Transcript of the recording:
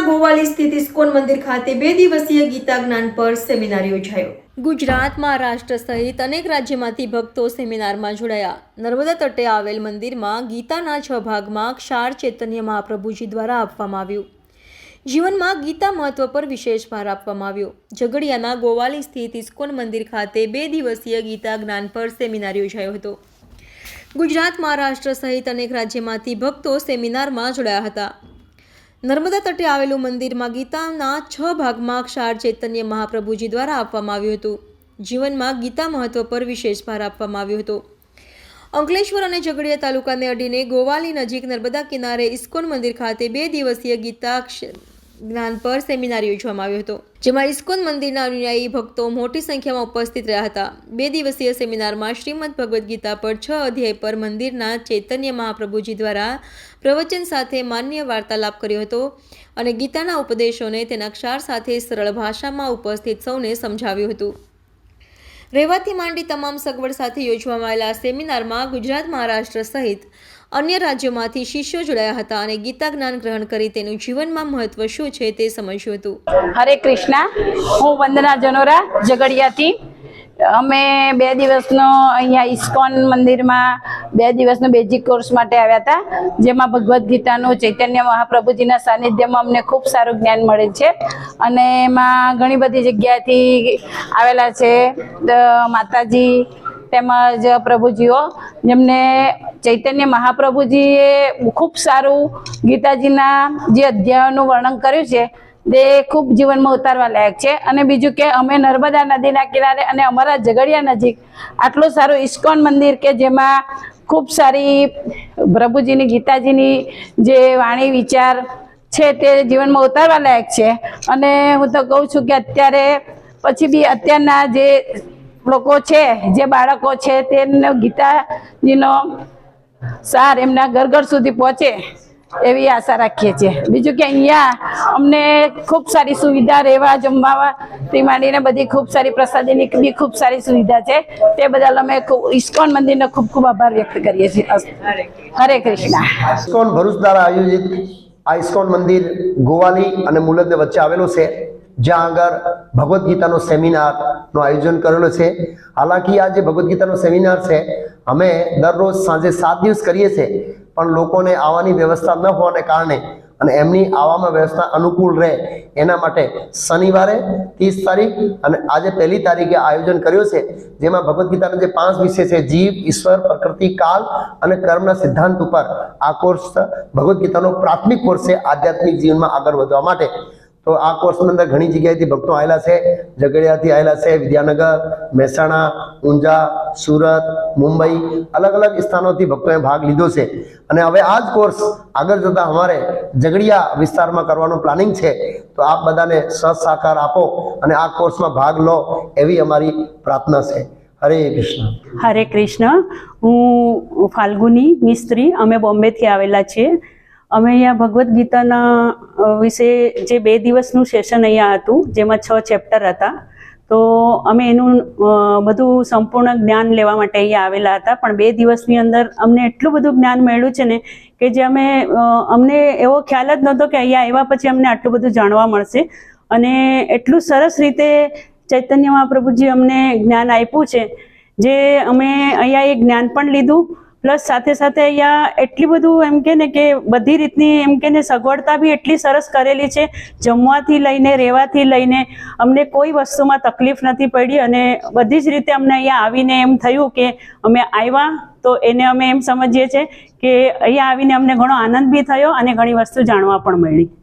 ગોવાલી સ્થિત ઇસ્કોન મંદિર ખાતે 2 દિવસીય ગીતા જ્ઞાન પર સેમિનાર યોજાયો। ગુજરાત, મહારાષ્ટ્ર સહિત અનેક રાજ્યમાંથી ભક્તો સેમિનારમાં જોડાયા। નર્મદા તટે આવેલ મંદિરમાં ગીતાના 6 ભાગમાં ક્ષાર ચૈતન્ય મહાપ્રભુજી દ્વારા આપવામાં આવ્યું। જીવનમાં ગીતા મહત્વ પર વિશેષ ભાર આપવામાં આવ્યો। ઝઘડિયાના ગોવાલી સ્થિત ઇસ્કોન મંદિર ખાતે 2 દિવસીય ગીતા જ્ઞાન પર સેમિનાર યોજાયો હતો। ગુજરાત, મહારાષ્ટ્ર સહિત અનેક રાજ્યમાંથી ભક્તો સેમિનારમાં જોડાયા હતા। નર્મદા તટે આવેલું મંદિરમાં ગીતાના 6 ભાગમાં ક્ષાર ચૈતન્ય મહાપ્રભુજી દ્વારા આપવામાં આવ્યું હતું। જીવનમાં ગીતા મહત્વ પર વિશેષ ભાર આપવામાં આવ્યો હતો। અંકલેશ્વર અને ઝઘડિયા તાલુકાને અડીને ગોવાલી નજીક નર્મદા કિનારે ઇસ્કોન મંદિર ખાતે 2 દિવસીય ગીતા જ્ઞાન પર સેમિનાર યોજવામાં આવ્યો હતો, જેમાં ઇસ્કોન મંદિરના અનુયાયી ભક્તો મોટી સંખ્યામાં ઉપસ્થિત રહ્યા હતા। 2 દિવસીય સેમિનારમાં શ્રીમદ ભગવદ્ ગીતા પર 6 અધ્યાય પર મંદિરના ચૈતન્ય મહાપ્રભુજી દ્વારા પ્રવચન સાથે માન્ય વાર્તાલાપ કર્યો હતો અને ગીતાના ઉપદેશોને તેના ક્ષાર સાથે સરળ ભાષામાં ઉપસ્થિત સૌને સમજાવ્યું હતું। રહેવાથી માંડી તમામ સગવડ સાથે યોજવામાં આવેલા સેમિનારમાં ગુજરાત, મહારાષ્ટ્ર સહિત અન્ય રાજ્યોમાંથી શિષ્યો જોડાયા હતા અને ગીતા જ્ઞાન ગ્રહણ કરી તેનું જીવનમાં મહત્વ શું છે તે સમજ્યું હતું। હરે કૃષ્ણ, હું વંદના જનોરા ઝઘડિયાથી। અમે 2 દિવસનો અહીંયા ઇસ્કોન મંદિરમાં 2 દિવસનો બેઝિક કોર્સ માટે આવ્યા હતા, જેમાં ભગવદ્ ગીતાનું ચૈતન્ય મહાપ્રભુજીના સાનિધ્યમાં અમને ખૂબ સારું જ્ઞાન મળે છે અને એમાં ઘણી બધી જગ્યાએથી આવેલા છે માતાજી તેમજ પ્રભુજીઓ, જેમને ચૈતન્ય મહાપ્રભુજીએ ખૂબ સારું ગીતાજીના જે અધ્યાયોનું વર્ણન કર્યું છે તે ખૂબ જીવનમાં ઉતારવા લાયક છે। અને બીજું કે અમે નર્મદા નદીના કિનારે અને અમારા ઝઘડિયા નજીક આટલું સારું ઇસ્કોન મંદિર કે જેમાં ખૂબ સારી પ્રભુજીની ગીતાજીની જે વાણી વિચાર છે તે જીવનમાં ઉતારવા લાયક છે। અને હું તો કહું છું કે અત્યારે પછી બી અત્યારના જે લોકો છે, જે બાળકો છે, તેને ગીતાજીનો સાર એમના ઘર ઘર સુધી પહોંચે એવી આશા રાખીએ છીએ। બીજું કે અહીંયા અમને ખૂબ સારી સુવિધા, રહેવા જમવાથી માંડીને બધી ખૂબ સારી પ્રસાદીની બી ખૂબ સારી સુવિધા છે, તે બદલ અમે ઇસ્કોન મંદિરનો ખૂબ ખૂબ આભાર વ્યક્ત કરીએ છીએ। હરે કૃષ્ણ। ઇસ્કોન ભરૂચ દ્વારા આયોજિત આ ઇસ્કોન મંદિર ગોવાલી અને મુલદને વચ્ચે આવેલું છે, જ્યાં આગળ ભગવદ્ ગીતાનો સેમિનારનું આયોજન કરેલું છે। હાલાકી આ જે ભગવદ્ ગીતાનો સેમિનાર છે અમે દરરોજ સાંજે 7 દિવસ કરીએ છીએ, પણ લોકોને આવવાની વ્યવસ્થા ન હોવાને કારણે અને એમની આવવામાં વ્યવસ્થા અનુકૂળ રહે એના માટે શનિવારે 30 તારીખ અને આજે 1 તારીખે આયોજન કર્યું છે, જેમાં ભગવદ્ ગીતાના જે 5 વિષય છે, જીવ, ઈશ્વર, પ્રકૃતિ, કાલ અને કર્મના સિદ્ધાંત ઉપર આ કોર્સ ભગવદ્ ગીતાનો પ્રાથમિક કોર્સ છે આધ્યાત્મિક જીવનમાં આગળ વધવા માટે। તો આ કોર્સની અંદર ઘણી જગ્યાએથી ભક્તો આવેલા છે, ઝઘડિયાથી આવેલા છે, વિદ્યાનગર, મહેસાણા, ઊંઝા, સુરત, મુંબઈ, અલગ અલગ સ્થાનોથી ભક્તોએ ભાગ લીધો છે અને હવે આ જ કોર્સ આગળ જતાં અમારે ઝઘડિયા વિસ્તારમાં કરવાનું પ્લાનિંગ છે। તો આપ બધાને સહકાર આપો અને આ કોર્સમાં ભાગ લો એવી અમારી પ્રાર્થના છે। હરે કૃષ્ણ। હરે કૃષ્ણ। હું ફાલ્ગુની મિસ્ત્રી, અમે બોમ્બેથી આવેલા છીએ। અમે અહીંયા ભગવદ્ ગીતાના વિશે જે 2 દિવસનું સેશન અહીંયા હતું, જેમાં 6 ચેપ્ટર હતા, તો અમે એનું બધું સંપૂર્ણ જ્ઞાન લેવા માટે અહીંયા આવેલા હતા। પણ 2 દિવસની અંદર અમને એટલું બધું જ્ઞાન મળ્યું છે ને કે જે અમને એવો ખ્યાલ જ નહોતો કે અહીંયા આવ્યા પછી અમને આટલું બધું જાણવા મળશે અને એટલું સરસ રીતે ચૈતન્ય મહાપ્રભુજી અમને જ્ઞાન આપ્યું છે, જે અમે અહીંયા એ જ્ઞાન પણ લીધું, પ્લસ સાથે સાથે અહીંયા એટલી બધું એમ કે ને કે બધી રીતની એમ કે ને સગવડતા બી એટલી સરસ કરેલી છે, જમવાથી લઈને રહેવાથી લઈને અમને કોઈ વસ્તુમાં તકલીફ નથી પડી અને બધી જ રીતે અમને અહીંયા આવીને એમ થયું કે અમે આવ્યા તો એને અમે એમ સમજીએ છીએ કે અહીંયા આવીને અમને ઘણો આનંદ બી થયો અને ઘણી વસ્તુ જાણવા પણ મળી।